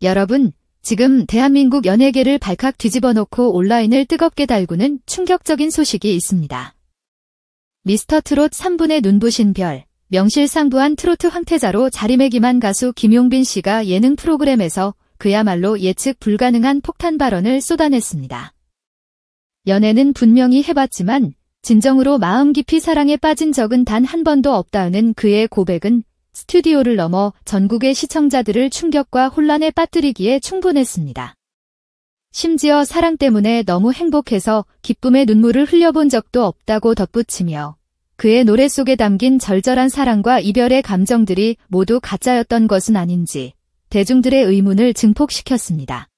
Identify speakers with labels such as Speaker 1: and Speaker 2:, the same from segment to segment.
Speaker 1: 여러분, 지금 대한민국 연예계를 발칵 뒤집어 놓고 온라인을 뜨겁게 달구는 충격적인 소식이 있습니다. 미스터트롯 3분의 눈부신 별, 명실상부한 트로트 황태자로 자리매김한 가수 김용빈 씨가 예능 프로그램에서 그야말로 예측 불가능한 폭탄 발언을 쏟아냈습니다. 연애는 분명히 해봤지만 진정으로 마음 깊이 사랑에 빠진 적은 단 한 번도 없다는 그의 고백은 스튜디오를 넘어 전국의 시청자들을 충격과 혼란에 빠뜨리기에 충분했습니다. 심지어 사랑 때문에 너무 행복해서 기쁨의 눈물을 흘려본 적도 없다고 덧붙이며 그의 노래 속에 담긴 절절한 사랑과 이별의 감정들이 모두 가짜였던 것은 아닌지 대중들의 의문을 증폭시켰습니다.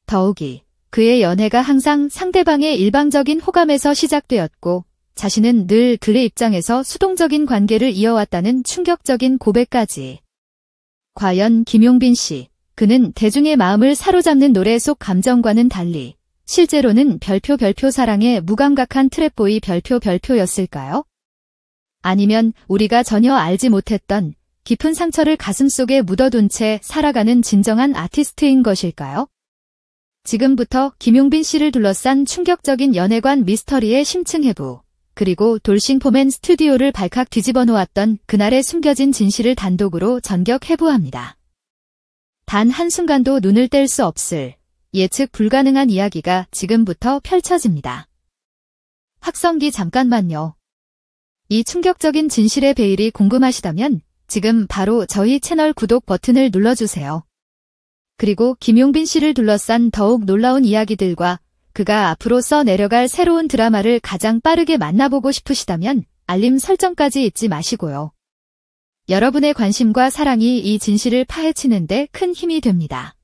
Speaker 1: 더욱이 그의 연애가 항상 상대방의 일방적인 호감에서 시작되었고 자신은 늘 그의 입장에서 수동적인 관계를 이어왔다는 충격적인 고백까지. 과연 김용빈 씨, 그는 대중의 마음을 사로잡는 노래 속 감정과는 달리 실제로는 별표 사랑의 무감각한 트랩보이 별표였을까요? 아니면 우리가 전혀 알지 못했던 깊은 상처를 가슴속에 묻어둔 채 살아가는 진정한 아티스트인 것일까요? 지금부터 김용빈 씨를 둘러싼 충격적인 연애관 미스터리의 심층해부, 그리고 돌싱포맨 스튜디오를 발칵 뒤집어 놓았던 그날의 숨겨진 진실을 단독으로 전격 해부합니다. 단 한순간도 눈을 뗄 수 없을 예측 불가능한 이야기가 지금부터 펼쳐집니다. 확성기 잠깐만요. 이 충격적인 진실의 베일이 궁금하시다면 지금 바로 저희 채널 구독 버튼을 눌러주세요. 그리고 김용빈 씨를 둘러싼 더욱 놀라운 이야기들과 그가 앞으로 써내려갈 새로운 드라마를 가장 빠르게 만나보고 싶으시다면 알림 설정까지 잊지 마시고요. 여러분의 관심과 사랑이 이 진실을 파헤치는데 큰 힘이 됩니다.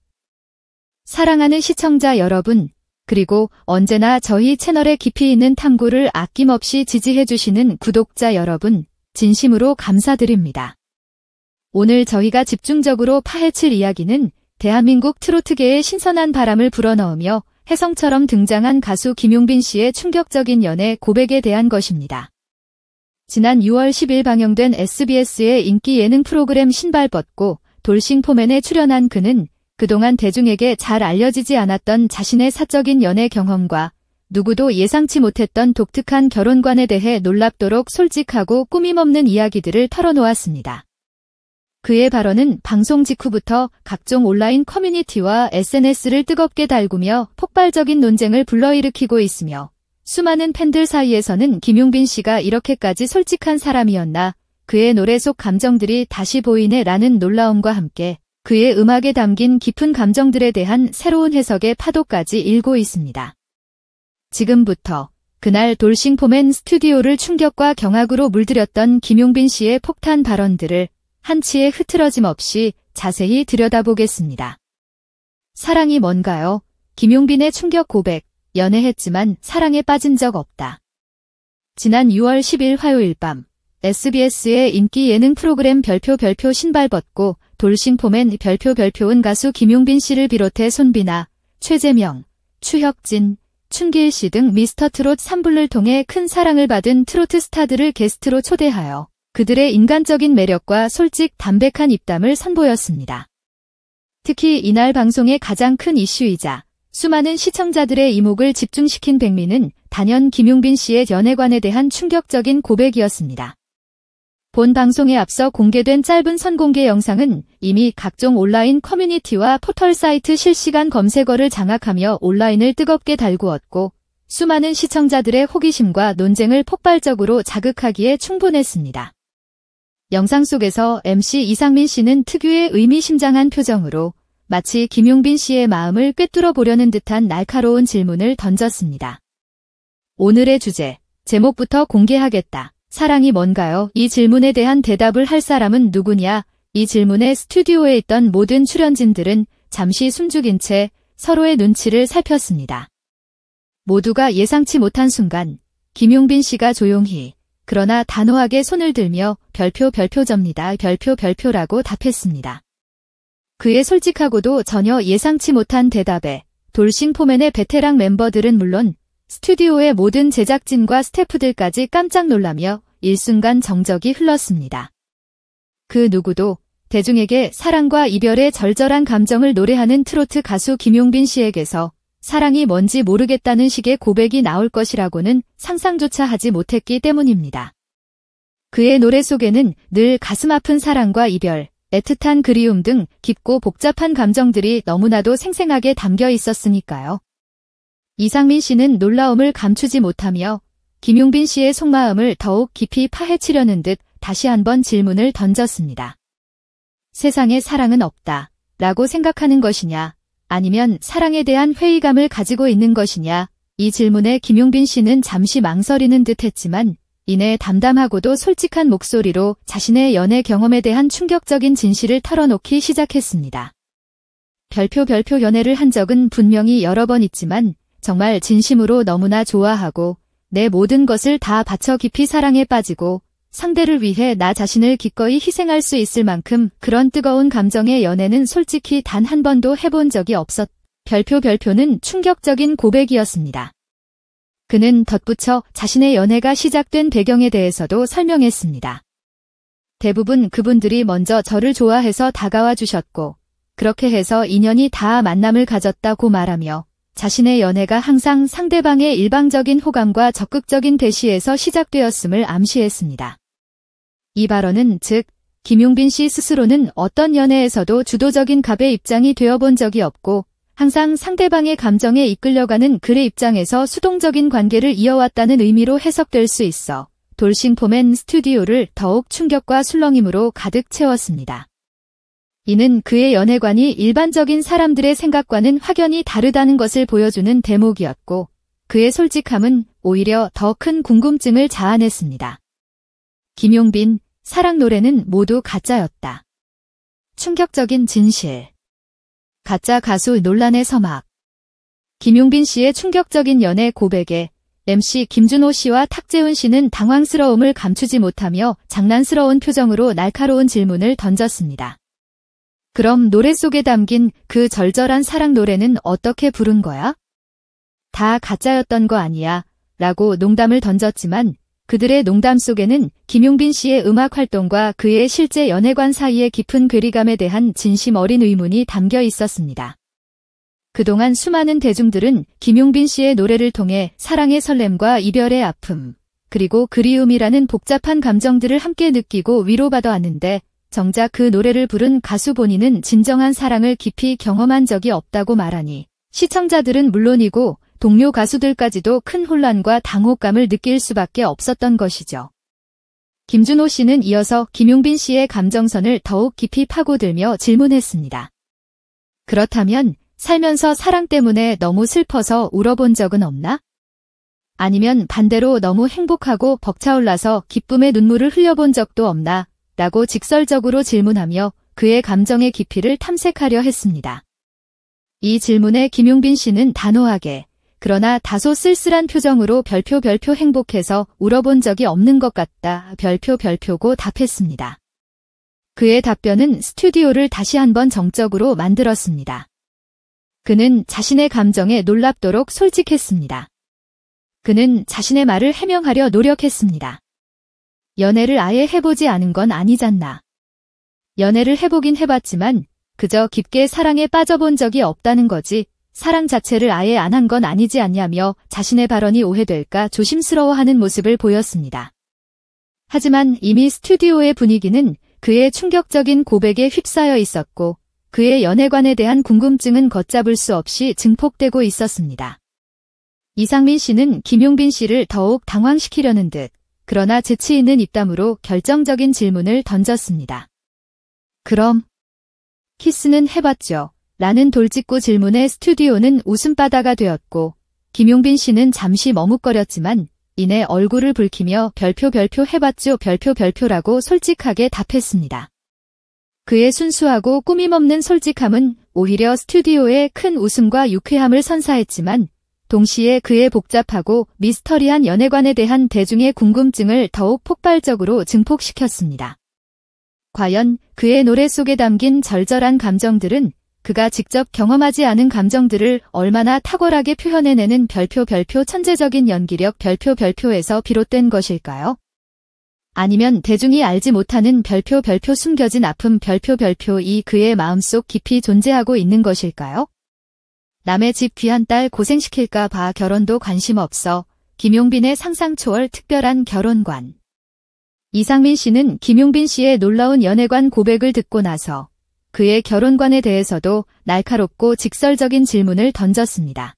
Speaker 1: 사랑하는 시청자 여러분, 그리고 언제나 저희 채널의 깊이 있는 탐구를 아낌없이 지지해주시는 구독자 여러분, 진심으로 감사드립니다. 오늘 저희가 집중적으로 파헤칠 이야기는 대한민국 트로트계에 신선한 바람을 불어넣으며 혜성처럼 등장한 가수 김용빈 씨의 충격적인 연애 고백에 대한 것입니다. 지난 6월 10일 방영된 SBS의 인기 예능 프로그램 신발 뻗고 돌싱포맨에 출연한 그는 그동안 대중에게 잘 알려지지 않았던 자신의 사적인 연애 경험과 누구도 예상치 못했던 독특한 결혼관에 대해 놀랍도록 솔직하고 꾸밈없는 이야기들을 털어놓았습니다. 그의 발언은 방송 직후부터 각종 온라인 커뮤니티와 SNS를 뜨겁게 달구며 폭발적인 논쟁을 불러일으키고 있으며 수많은 팬들 사이에서는 김용빈 씨가 이렇게까지 솔직한 사람이었나, 그의 노래 속 감정들이 다시 보이네 라는 놀라움과 함께 그의 음악에 담긴 깊은 감정들에 대한 새로운 해석의 파도까지 일고 있습니다. 지금부터 그날 돌싱포맨 스튜디오를 충격과 경악으로 물들였던 김용빈 씨의 폭탄 발언들을 한치의 흐트러짐 없이 자세히 들여다보겠습니다. 사랑이 뭔가요? 김용빈의 충격 고백, 연애했지만 사랑에 빠진 적 없다. 지난 6월 10일 화요일 밤 SBS의 인기 예능 프로그램 별표 신발 벗고 돌싱포맨 별표은 가수 김용빈 씨를 비롯해 손비나, 최재명, 추혁진, 춘길 씨 등 미스터트롯 3부를 통해 큰 사랑을 받은 트로트 스타들을 게스트로 초대하여 그들의 인간적인 매력과 솔직 담백한 입담을 선보였습니다. 특히 이날 방송의 가장 큰 이슈이자 수많은 시청자들의 이목을 집중시킨 백미는 단연 김용빈 씨의 연애관에 대한 충격적인 고백이었습니다. 본 방송에 앞서 공개된 짧은 선공개 영상은 이미 각종 온라인 커뮤니티와 포털 사이트 실시간 검색어를 장악하며 온라인을 뜨겁게 달구었고 수많은 시청자들의 호기심과 논쟁을 폭발적으로 자극하기에 충분했습니다. 영상 속에서 MC 이상민 씨는 특유의 의미심장한 표정으로 마치 김용빈 씨의 마음을 꿰뚫어 보려는 듯한 날카로운 질문을 던졌습니다. 오늘의 주제, 제목부터 공개하겠다. 사랑이 뭔가요? 이 질문에 대한 대답을 할 사람은 누구냐? 이 질문에 스튜디오에 있던 모든 출연진들은 잠시 숨죽인 채 서로의 눈치를 살폈습니다. 모두가 예상치 못한 순간 김용빈 씨가 조용히 그러나 단호하게 손을 들며 별표접니다. 별표라고 답했습니다. 그의 솔직하고도 전혀 예상치 못한 대답에 돌싱포맨의 베테랑 멤버들은 물론 스튜디오의 모든 제작진과 스태프들까지 깜짝 놀라며 일순간 정적이 흘렀습니다. 그 누구도 대중에게 사랑과 이별의 절절한 감정을 노래하는 트로트 가수 김용빈 씨에게서 사랑이 뭔지 모르겠다는 식의 고백이 나올 것이라고는 상상조차 하지 못했기 때문입니다. 그의 노래 속에는 늘 가슴 아픈 사랑과 이별, 애틋한 그리움 등 깊고 복잡한 감정들이 너무나도 생생하게 담겨 있었으니까요. 이상민 씨는 놀라움을 감추지 못하며 김용빈 씨의 속마음을 더욱 깊이 파헤치려는 듯 다시 한번 질문을 던졌습니다. 세상에 사랑은 없다 라고 생각하는 것이냐, 아니면 사랑에 대한 회의감을 가지고 있는 것이냐. 이 질문에 김용빈 씨는 잠시 망설이는 듯 했지만 이내 담담하고도 솔직한 목소리로 자신의 연애 경험에 대한 충격적인 진실을 털어놓기 시작했습니다. 별표 연애를 한 적은 분명히 여러 번 있지만 정말 진심으로 너무나 좋아하고 내 모든 것을 다 바쳐 깊이 사랑에 빠지고 상대를 위해 나 자신을 기꺼이 희생할 수 있을 만큼 그런 뜨거운 감정의 연애는 솔직히 단 한 번도 해본 적이 없었. 별표는 충격적인 고백이었습니다. 그는 덧붙여 자신의 연애가 시작된 배경에 대해서도 설명했습니다. 대부분 그분들이 먼저 저를 좋아해서 다가와 주셨고 그렇게 해서 인연이 닿아 만남을 가졌다고 말하며 자신의 연애가 항상 상대방의 일방적인 호감과 적극적인 대시에서 시작되었음을 암시했습니다. 이 발언은 즉 김용빈 씨 스스로는 어떤 연애에서도 주도적인 갑의 입장이 되어본 적이 없고 항상 상대방의 감정에 이끌려가는 글의 입장에서 수동적인 관계를 이어왔다는 의미로 해석될 수 있어 돌싱포맨 스튜디오를 더욱 충격과 술렁임으로 가득 채웠습니다. 이는 그의 연애관이 일반적인 사람들의 생각과는 확연히 다르다는 것을 보여주는 대목이었고 그의 솔직함은 오히려 더 큰 궁금증을 자아냈습니다. 김용빈, 사랑 노래는 모두 가짜였다. 충격적인 진실. 가짜 가수 논란의 서막. 김용빈 씨의 충격적인 연애 고백에 MC 김준호 씨와 탁재훈 씨는 당황스러움을 감추지 못하며 장난스러운 표정으로 날카로운 질문을 던졌습니다. 그럼 노래 속에 담긴 그 절절한 사랑 노래는 어떻게 부른 거야? 다 가짜였던 거 아니야? 라고 농담을 던졌지만 그들의 농담 속에는 김용빈 씨의 음악 활동과 그의 실제 연애관 사이의 깊은 괴리감에 대한 진심 어린 의문이 담겨 있었습니다. 그동안 수많은 대중들은 김용빈 씨의 노래를 통해 사랑의 설렘과 이별의 아픔, 그리고 그리움이라는 복잡한 감정들을 함께 느끼고 위로받아 왔는데 정작 그 노래를 부른 가수 본인은 진정한 사랑을 깊이 경험한 적이 없다고 말하니 시청자들은 물론이고 동료 가수들까지도 큰 혼란과 당혹감을 느낄 수밖에 없었던 것이죠. 김준호 씨는 이어서 김용빈 씨의 감정선을 더욱 깊이 파고들며 질문했습니다. 그렇다면 살면서 사랑 때문에 너무 슬퍼서 울어본 적은 없나? 아니면 반대로 너무 행복하고 벅차올라서 기쁨의 눈물을 흘려본 적도 없나? 라고 직설적으로 질문하며 그의 감정의 깊이를 탐색하려 했습니다. 이 질문에 김용빈 씨는 단호하게 그러나 다소 쓸쓸한 표정으로 별표 행복해서 울어본 적이 없는 것 같다 별표고 답했습니다. 그의 답변은 스튜디오를 다시 한번 정적으로 만들었습니다. 그는 자신의 감정에 놀랍도록 솔직했습니다. 그는 자신의 말을 해명하려 노력했습니다. 연애를 아예 해보지 않은 건 아니잖나. 연애를 해보긴 해봤지만 그저 깊게 사랑에 빠져본 적이 없다는 거지 사랑 자체를 아예 안 한 건 아니지 않냐며 자신의 발언이 오해될까 조심스러워하는 모습을 보였습니다. 하지만 이미 스튜디오의 분위기는 그의 충격적인 고백에 휩싸여 있었고 그의 연애관에 대한 궁금증은 걷잡을 수 없이 증폭되고 있었습니다. 이상민 씨는 김용빈 씨를 더욱 당황시키려는 듯 그러나 재치 있는 입담으로 결정적인 질문을 던졌습니다. 그럼 키스는 해봤죠? 라는 돌직구 질문에 스튜디오는 웃음바다가 되었고 김용빈 씨는 잠시 머뭇거렸지만 이내 얼굴을 붉히며 별표 해봤죠 별표라고 솔직하게 답했습니다. 그의 순수하고 꾸밈없는 솔직함은 오히려 스튜디오에 큰 웃음과 유쾌함을 선사했지만 동시에 그의 복잡하고 미스터리한 연애관에 대한 대중의 궁금증을 더욱 폭발적으로 증폭시켰습니다. 과연 그의 노래 속에 담긴 절절한 감정들은 그가 직접 경험하지 않은 감정들을 얼마나 탁월하게 표현해내는 별표 천재적인 연기력 별표에서 비롯된 것일까요? 아니면 대중이 알지 못하는 별표 숨겨진 아픔 별표 이 그의 마음속 깊이 존재하고 있는 것일까요? 남의 집 귀한 딸 고생시킬까 봐 결혼도 관심 없어. 김용빈의 상상 초월 특별한 결혼관. 이상민 씨는 김용빈 씨의 놀라운 연애관 고백을 듣고 나서 그의 결혼관에 대해서도 날카롭고 직설적인 질문을 던졌습니다.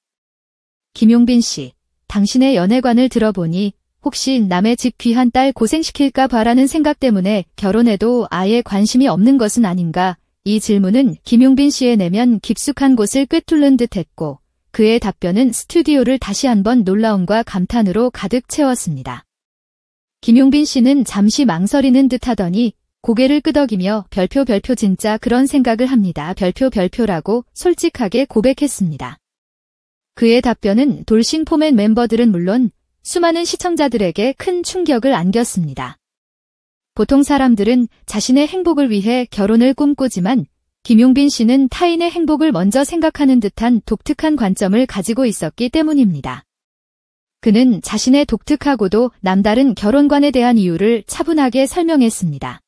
Speaker 1: 김용빈 씨, 당신의 연애관을 들어보니 혹시 남의 집 귀한 딸 고생시킬까 봐라는 생각 때문에 결혼에도 아예 관심이 없는 것은 아닌가? 이 질문은 김용빈 씨의 내면 깊숙한 곳을 꿰뚫는 듯했고 그의 답변은 스튜디오를 다시 한번 놀라움과 감탄으로 가득 채웠습니다. 김용빈 씨는 잠시 망설이는 듯하더니 고개를 끄덕이며 별표 진짜 그런 생각을 합니다. 별표라고 솔직하게 고백했습니다. 그의 답변은 돌싱 포맨 멤버들은 물론 수많은 시청자들에게 큰 충격을 안겼습니다. 보통 사람들은 자신의 행복을 위해 결혼을 꿈꾸지만 김용빈 씨는 타인의 행복을 먼저 생각하는 듯한 독특한 관점을 가지고 있었기 때문입니다. 그는 자신의 독특하고도 남다른 결혼관에 대한 이유를 차분하게 설명했습니다.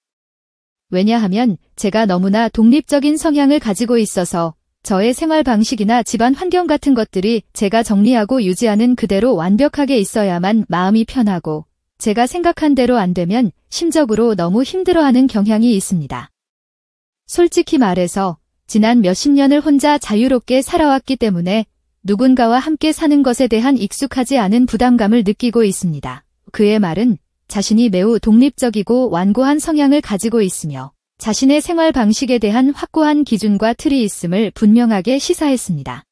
Speaker 1: 왜냐하면 제가 너무나 독립적인 성향을 가지고 있어서 저의 생활 방식이나 집안 환경 같은 것들이 제가 정리하고 유지하는 그대로 완벽하게 있어야만 마음이 편하고 제가 생각한 대로 안 되면 심적으로 너무 힘들어하는 경향이 있습니다. 솔직히 말해서 지난 몇십 년을 혼자 자유롭게 살아왔기 때문에 누군가와 함께 사는 것에 대한 익숙하지 않은 부담감을 느끼고 있습니다. 그의 말은 자신이 매우 독립적이고 완고한 성향을 가지고 있으며 자신의 생활 방식에 대한 확고한 기준과 틀이 있음을 분명하게 시사했습니다.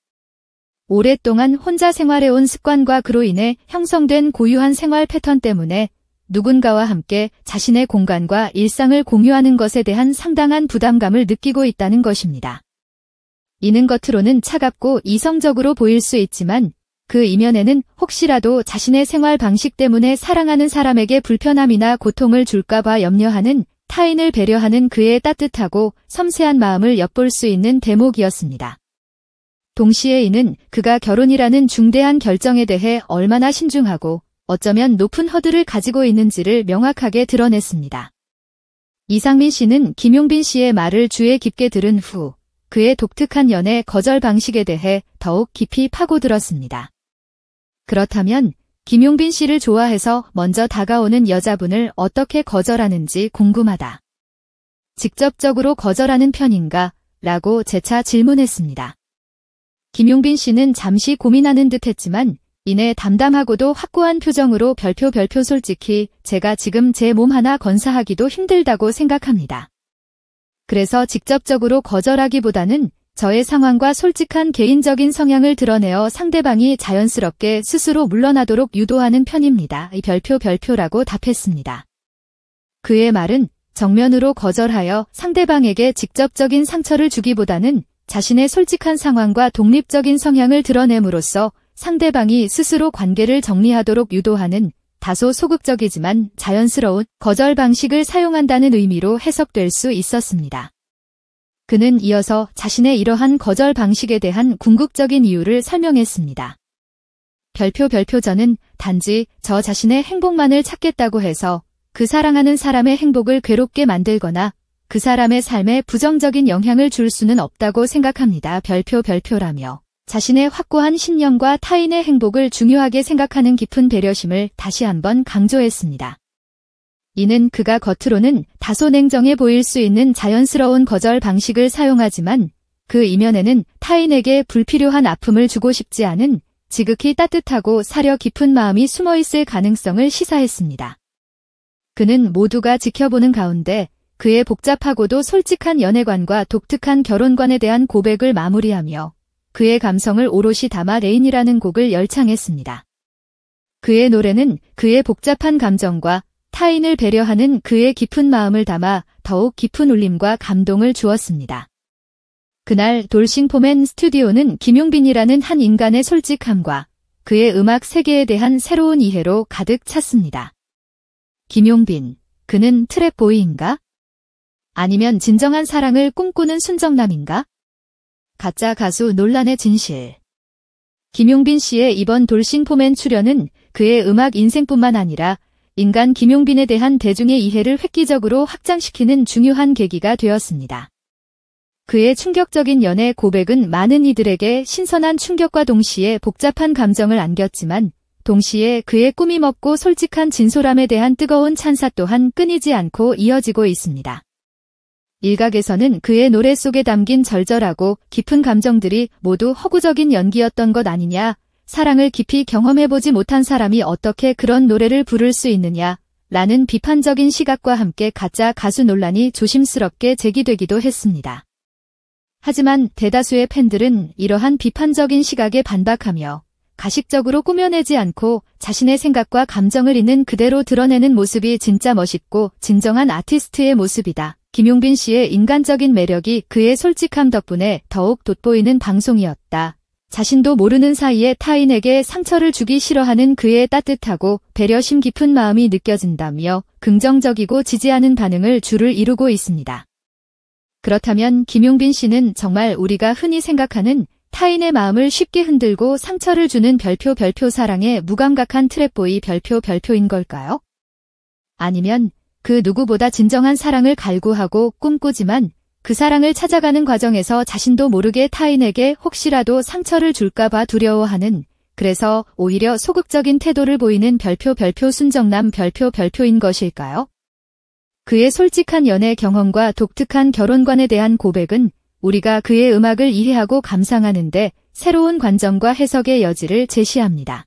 Speaker 1: 오랫동안 혼자 생활해온 습관과 그로 인해 형성된 고유한 생활 패턴 때문에 누군가와 함께 자신의 공간과 일상을 공유하는 것에 대한 상당한 부담감을 느끼고 있다는 것입니다. 이는 겉으로는 차갑고 이성적으로 보일 수 있지만 그 이면에는 혹시라도 자신의 생활 방식 때문에 사랑하는 사람에게 불편함이나 고통을 줄까봐 염려하는 타인을 배려하는 그의 따뜻하고 섬세한 마음을 엿볼 수 있는 대목이었습니다. 동시에 이는 그가 결혼이라는 중대한 결정에 대해 얼마나 신중하고 어쩌면 높은 허들을 가지고 있는지를 명확하게 드러냈습니다. 이상민 씨는 김용빈 씨의 말을 주의 깊게 들은 후 그의 독특한 연애 거절 방식에 대해 더욱 깊이 파고들었습니다. 그렇다면 김용빈 씨를 좋아해서 먼저 다가오는 여자분을 어떻게 거절하는지 궁금하다. 직접적으로 거절하는 편인가? 라고 재차 질문했습니다. 김용빈 씨는 잠시 고민하는 듯했지만 이내 담담하고도 확고한 표정으로 별표 솔직히 제가 지금 제 몸 하나 건사하기도 힘들다고 생각합니다. 그래서 직접적으로 거절하기보다는 저의 상황과 솔직한 개인적인 성향을 드러내어 상대방이 자연스럽게 스스로 물러나도록 유도하는 편입니다. 별표라고 답했습니다. 그의 말은 정면으로 거절하여 상대방에게 직접적인 상처를 주기보다는 자신의 솔직한 상황과 독립적인 성향을 드러냄으로써 상대방이 스스로 관계를 정리하도록 유도하는 다소 소극적이지만 자연스러운 거절 방식을 사용한다는 의미로 해석될 수 있었습니다. 그는 이어서 자신의 이러한 거절 방식에 대한 궁극적인 이유를 설명했습니다. 저는 단지 저 자신의 행복만을 찾겠다고 해서 그 사랑하는 사람의 행복을 괴롭게 만들거나 그 사람의 삶에 부정적인 영향을 줄 수는 없다고 생각합니다. 별표라며 자신의 확고한 신념과 타인의 행복을 중요하게 생각하는 깊은 배려심을 다시 한번 강조했습니다. 이는 그가 겉으로는 다소 냉정해 보일 수 있는 자연스러운 거절 방식을 사용하지만 그 이면에는 타인에게 불필요한 아픔을 주고 싶지 않은 지극히 따뜻하고 사려 깊은 마음이 숨어 있을 가능성을 시사했습니다. 그는 모두가 지켜보는 가운데 그의 복잡하고도 솔직한 연애관과 독특한 결혼관에 대한 고백을 마무리하며 그의 감성을 오롯이 담아 레인이라는 곡을 열창했습니다. 그의 노래는 그의 복잡한 감정과 타인을 배려하는 그의 깊은 마음을 담아 더욱 깊은 울림과 감동을 주었습니다. 그날 돌싱포맨 스튜디오는 김용빈이라는 한 인간의 솔직함과 그의 음악 세계에 대한 새로운 이해로 가득 찼습니다. 김용빈, 그는 트랩보이인가? 아니면 진정한 사랑을 꿈꾸는 순정남인가? 가짜 가수 논란의 진실. 김용빈 씨의 이번 돌싱포맨 출연은 그의 음악 인생뿐만 아니라 인간 김용빈에 대한 대중의 이해를 획기적으로 확장시키는 중요한 계기가 되었습니다. 그의 충격적인 연애 고백은 많은 이들에게 신선한 충격과 동시에 복잡한 감정을 안겼지만 동시에 그의 꾸밈 없고 솔직한 진솔함에 대한 뜨거운 찬사 또한 끊이지 않고 이어지고 있습니다. 일각에서는 그의 노래 속에 담긴 절절하고 깊은 감정들이 모두 허구적인 연기였던 것 아니냐, 사랑을 깊이 경험해보지 못한 사람이 어떻게 그런 노래를 부를 수 있느냐, 라는 비판적인 시각과 함께 가짜 가수 논란이 조심스럽게 제기되기도 했습니다. 하지만 대다수의 팬들은 이러한 비판적인 시각에 반박하며 가식적으로 꾸며내지 않고 자신의 생각과 감정을 있는 그대로 드러내는 모습이 진짜 멋있고 진정한 아티스트의 모습이다. 김용빈 씨의 인간적인 매력이 그의 솔직함 덕분에 더욱 돋보이는 방송이었다. 자신도 모르는 사이에 타인에게 상처를 주기 싫어하는 그의 따뜻하고 배려심 깊은 마음이 느껴진다며 긍정적이고 지지하는 반응을 줄을 이루고 있습니다. 그렇다면 김용빈 씨는 정말 우리가 흔히 생각하는 타인의 마음을 쉽게 흔들고 상처를 주는 별표 사랑의 무감각한 트랩보이 별표인 걸까요? 아니면 그 누구보다 진정한 사랑을 갈구하고 꿈꾸지만 그 사랑을 찾아가는 과정에서 자신도 모르게 타인에게 혹시라도 상처를 줄까봐 두려워하는, 그래서 오히려 소극적인 태도를 보이는 별표 순정남 별표인 것일까요? 그의 솔직한 연애 경험과 독특한 결혼관에 대한 고백은 우리가 그의 음악을 이해하고 감상하는데 새로운 관점과 해석의 여지를 제시합니다.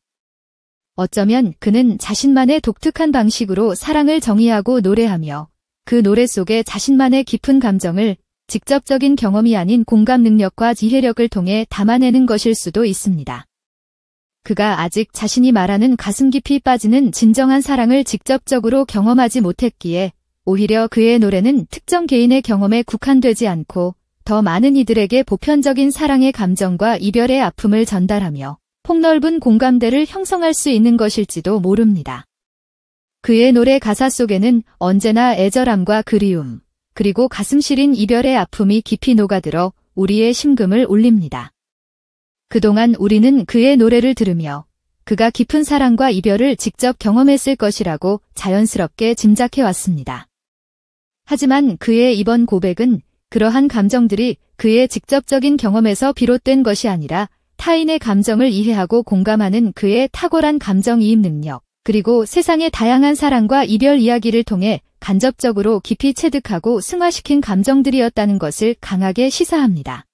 Speaker 1: 어쩌면 그는 자신만의 독특한 방식으로 사랑을 정의하고 노래하며 그 노래 속에 자신만의 깊은 감정을 직접적인 경험이 아닌 공감 능력과 이해력을 통해 담아내는 것일 수도 있습니다. 그가 아직 자신이 말하는 가슴 깊이 빠지는 진정한 사랑을 직접적으로 경험하지 못했기에 오히려 그의 노래는 특정 개인의 경험에 국한되지 않고 더 많은 이들에게 보편적인 사랑의 감정과 이별의 아픔을 전달하며 폭넓은 공감대를 형성할 수 있는 것일지도 모릅니다. 그의 노래 가사 속에는 언제나 애절함과 그리움, 그리고 가슴 시린 이별의 아픔이 깊이 녹아들어 우리의 심금을 울립니다. 그동안 우리는 그의 노래를 들으며 그가 깊은 사랑과 이별을 직접 경험했을 것이라고 자연스럽게 짐작해왔습니다. 하지만 그의 이번 고백은 그러한 감정들이 그의 직접적인 경험에서 비롯된 것이 아니라 타인의 감정을 이해하고 공감하는 그의 탁월한 감정이입 능력, 그리고 세상의 다양한 사랑과 이별 이야기를 통해 간접적으로 깊이 체득하고 승화시킨 감정들이었다는 것을 강하게 시사합니다.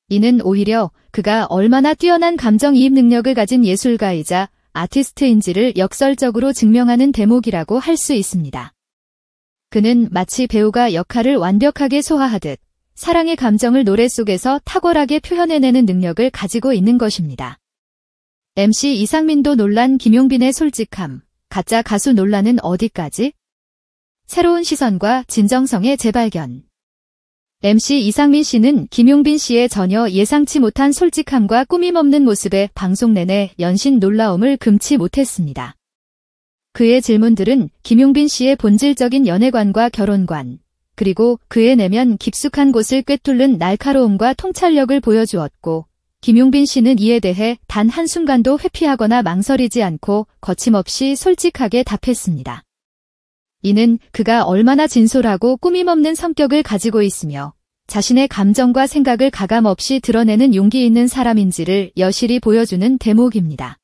Speaker 1: 이는 오히려 그가 얼마나 뛰어난 감정이입 능력을 가진 예술가이자 아티스트인지를 역설적으로 증명하는 대목이라고 할 수 있습니다. 그는 마치 배우가 역할을 완벽하게 소화하듯 사랑의 감정을 노래 속에서 탁월하게 표현해내는 능력을 가지고 있는 것입니다. MC 이상민도 논란, 김용빈의 솔직함, 가짜 가수 논란은 어디까지? 새로운 시선과 진정성의 재발견. MC 이상민 씨는 김용빈 씨의 전혀 예상치 못한 솔직함과 꾸밈 없는 모습에 방송 내내 연신 놀라움을 금치 못했습니다. 그의 질문들은 김용빈 씨의 본질적인 연애관과 결혼관, 그리고 그의 내면 깊숙한 곳을 꿰뚫는 날카로움과 통찰력을 보여주었고, 김용빈 씨는 이에 대해 단 한순간도 회피하거나 망설이지 않고 거침없이 솔직하게 답했습니다. 이는 그가 얼마나 진솔하고 꾸밈 없는 성격을 가지고 있으며 자신의 감정과 생각을 가감없이 드러내는 용기 있는 사람인지를 여실히 보여주는 대목입니다.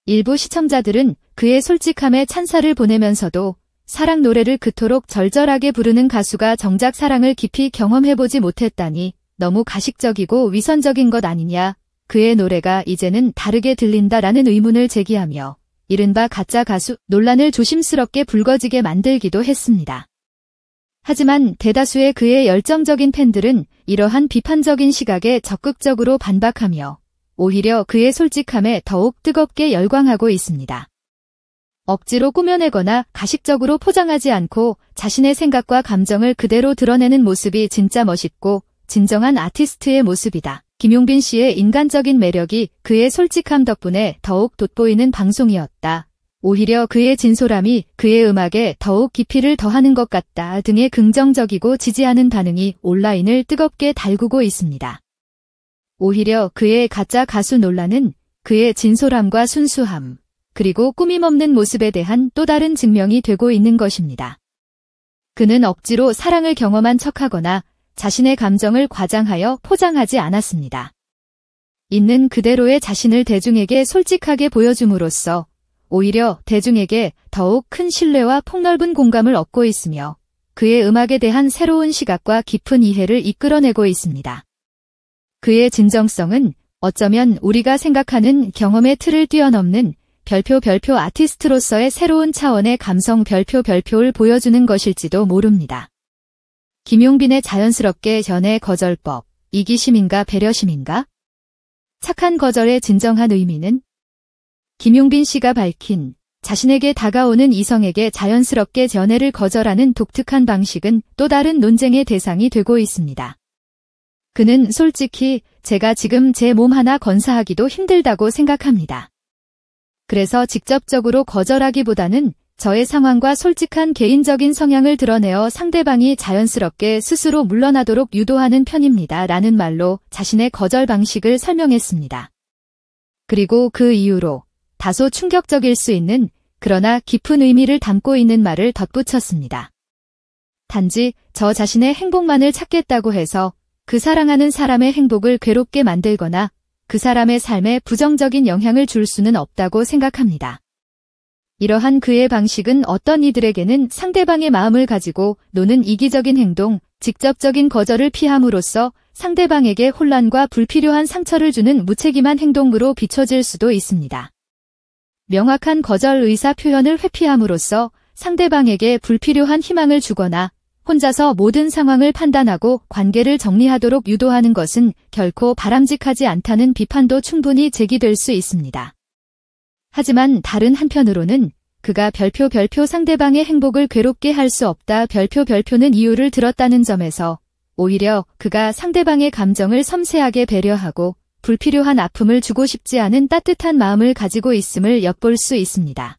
Speaker 1: 일부 시청자들은 그의 솔직함에 찬사를 보내면서도 사랑 노래를 그토록 절절하게 부르는 가수가 정작 사랑을 깊이 경험해보지 못했다니 너무 가식적이고 위선적인 것 아니냐, 그의 노래가 이제는 다르게 들린다라는 의문을 제기하며 이른바 가짜 가수 논란을 조심스럽게 불거지게 만들기도 했습니다. 하지만 대다수의 그의 열정적인 팬들은 이러한 비판적인 시각에 적극적으로 반박하며 오히려 그의 솔직함에 더욱 뜨겁게 열광하고 있습니다. 억지로 꾸며내거나 가식적으로 포장하지 않고 자신의 생각과 감정을 그대로 드러내는 모습이 진짜 멋있고 진정한 아티스트의 모습이다. 김용빈 씨의 인간적인 매력이 그의 솔직함 덕분에 더욱 돋보이는 방송이었다. 오히려 그의 진솔함이 그의 음악에 더욱 깊이를 더하는 것 같다 등의 긍정적이고 지지하는 반응이 온라인을 뜨겁게 달구고 있습니다. 오히려 그의 가짜 가수 논란은 그의 진솔함과 순수함, 그리고 꾸밈없는 모습에 대한 또 다른 증명이 되고 있는 것입니다. 그는 억지로 사랑을 경험한 척하거나 자신의 감정을 과장하여 포장하지 않았습니다. 있는 그대로의 자신을 대중에게 솔직하게 보여줌으로써 오히려 대중에게 더욱 큰 신뢰와 폭넓은 공감을 얻고 있으며 그의 음악에 대한 새로운 시각과 깊은 이해를 이끌어내고 있습니다. 그의 진정성은 어쩌면 우리가 생각하는 경험의 틀을 뛰어넘는 별표 아티스트로서의 새로운 차원의 감성 별표를 보여주는 것일지도 모릅니다. 김용빈의 자연스럽게 연애 거절법, 이기심인가 배려심인가? 착한 거절의 진정한 의미는? 김용빈 씨가 밝힌 자신에게 다가오는 이성에게 자연스럽게 연애를 거절하는 독특한 방식은 또 다른 논쟁의 대상이 되고 있습니다. 그는 솔직히 제가 지금 제 몸 하나 건사하기도 힘들다고 생각합니다. 그래서 직접적으로 거절하기보다는 저의 상황과 솔직한 개인적인 성향을 드러내어 상대방이 자연스럽게 스스로 물러나도록 유도하는 편입니다. 라는 말로 자신의 거절 방식을 설명했습니다. 그리고 그 이후로 다소 충격적일 수 있는 그러나 깊은 의미를 담고 있는 말을 덧붙였습니다. 단지 저 자신의 행복만을 찾겠다고 해서 그 사랑하는 사람의 행복을 괴롭게 만들거나 그 사람의 삶에 부정적인 영향을 줄 수는 없다고 생각합니다. 이러한 그의 방식은 어떤 이들에게는 상대방의 마음을 가지고 노는 이기적인 행동, 직접적인 거절을 피함으로써 상대방에게 혼란과 불필요한 상처를 주는 무책임한 행동으로 비춰질 수도 있습니다. 명확한 거절 의사 표현을 회피함으로써 상대방에게 불필요한 희망을 주거나 혼자서 모든 상황을 판단하고 관계를 정리하도록 유도하는 것은 결코 바람직하지 않다는 비판도 충분히 제기될 수 있습니다. 하지만 다른 한편으로는 그가 별표 상대방의 행복을 괴롭게 할 수 없다 별표는 이유를 들었다는 점에서 오히려 그가 상대방의 감정을 섬세하게 배려하고 불필요한 아픔을 주고 싶지 않은 따뜻한 마음을 가지고 있음을 엿볼 수 있습니다.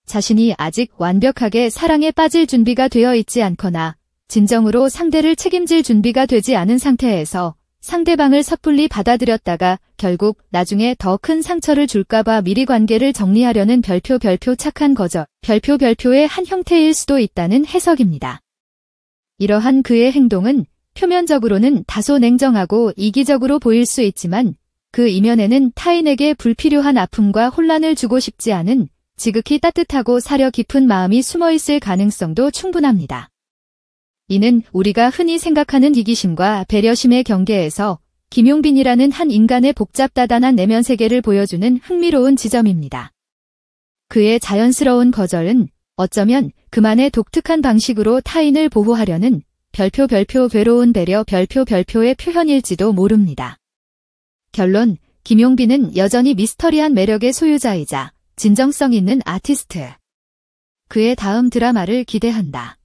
Speaker 1: 자신이 아직 완벽하게 사랑에 빠질 준비가 되어 있지 않거나 진정으로 상대를 책임질 준비가 되지 않은 상태에서 상대방을 섣불리 받아들였다가 결국 나중에 더 큰 상처를 줄까봐 미리 관계를 정리하려는 별표 착한 거절, 별표의 한 형태일 수도 있다는 해석입니다. 이러한 그의 행동은 표면적으로는 다소 냉정하고 이기적으로 보일 수 있지만 그 이면에는 타인에게 불필요한 아픔과 혼란을 주고 싶지 않은 지극히 따뜻하고 사려 깊은 마음이 숨어있을 가능성도 충분합니다. 이는 우리가 흔히 생각하는 이기심과 배려심의 경계에서 김용빈이라는 한 인간의 복잡다단한 내면 세계를 보여주는 흥미로운 지점입니다. 그의 자연스러운 거절은 어쩌면 그만의 독특한 방식으로 타인을 보호하려는 별표 괴로운 배려 별표의 표현일지도 모릅니다. 결론, 김용빈은 여전히 미스터리한 매력의 소유자이자 진정성 있는 아티스트. 그의 다음 드라마를 기대한다.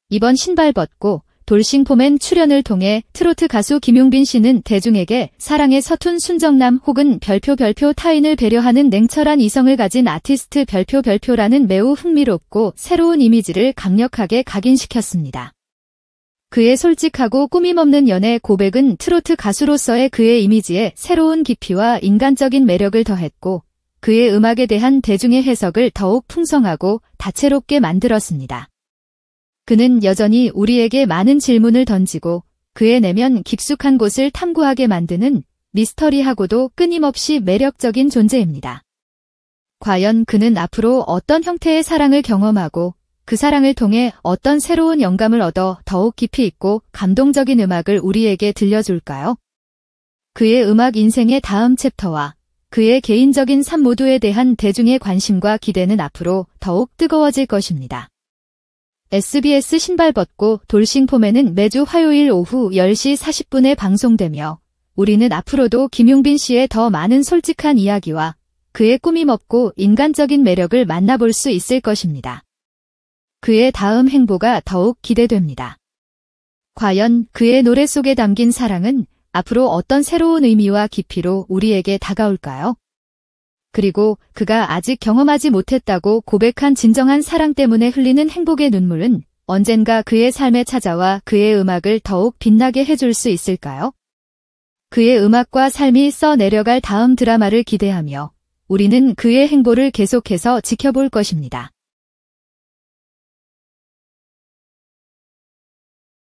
Speaker 1: 이번 신발 벗고 돌싱포맨 출연을 통해 트로트 가수 김용빈 씨는 대중에게 사랑에 서툰 순정남 혹은 별표 타인을 배려하는 냉철한 이성을 가진 아티스트 별표라는 매우 흥미롭고 새로운 이미지를 강력하게 각인시켰습니다. 그의 솔직하고 꾸밈없는 연애 고백은 트로트 가수로서의 그의 이미지에 새로운 깊이와 인간적인 매력을 더했고 그의 음악에 대한 대중의 해석을 더욱 풍성하고 다채롭게 만들었습니다. 그는 여전히 우리에게 많은 질문을 던지고 그의 내면 깊숙한 곳을 탐구하게 만드는 미스터리하고도 끊임없이 매력적인 존재입니다. 과연 그는 앞으로 어떤 형태의 사랑을 경험하고 그 사랑을 통해 어떤 새로운 영감을 얻어 더욱 깊이 있고 감동적인 음악을 우리에게 들려줄까요? 그의 음악 인생의 다음 챕터와 그의 개인적인 삶 모두에 대한 대중의 관심과 기대는 앞으로 더욱 뜨거워질 것입니다. SBS 신발 벗고 돌싱포맨은 매주 화요일 오후 10시 40분에 방송되며 우리는 앞으로도 김용빈 씨의 더 많은 솔직한 이야기와 그의 꾸밈없고 인간적인 매력을 만나볼 수 있을 것입니다. 그의 다음 행보가 더욱 기대됩니다. 과연 그의 노래 속에 담긴 사랑은 앞으로 어떤 새로운 의미와 깊이로 우리에게 다가올까요? 그리고 그가 아직 경험하지 못했다고 고백한 진정한 사랑 때문에 흘리는 행복의 눈물은 언젠가 그의 삶에 찾아와 그의 음악을 더욱 빛나게 해줄 수 있을까요? 그의 음악과 삶이 써 내려갈 다음 드라마를 기대하며 우리는 그의 행보를 계속해서 지켜볼 것입니다.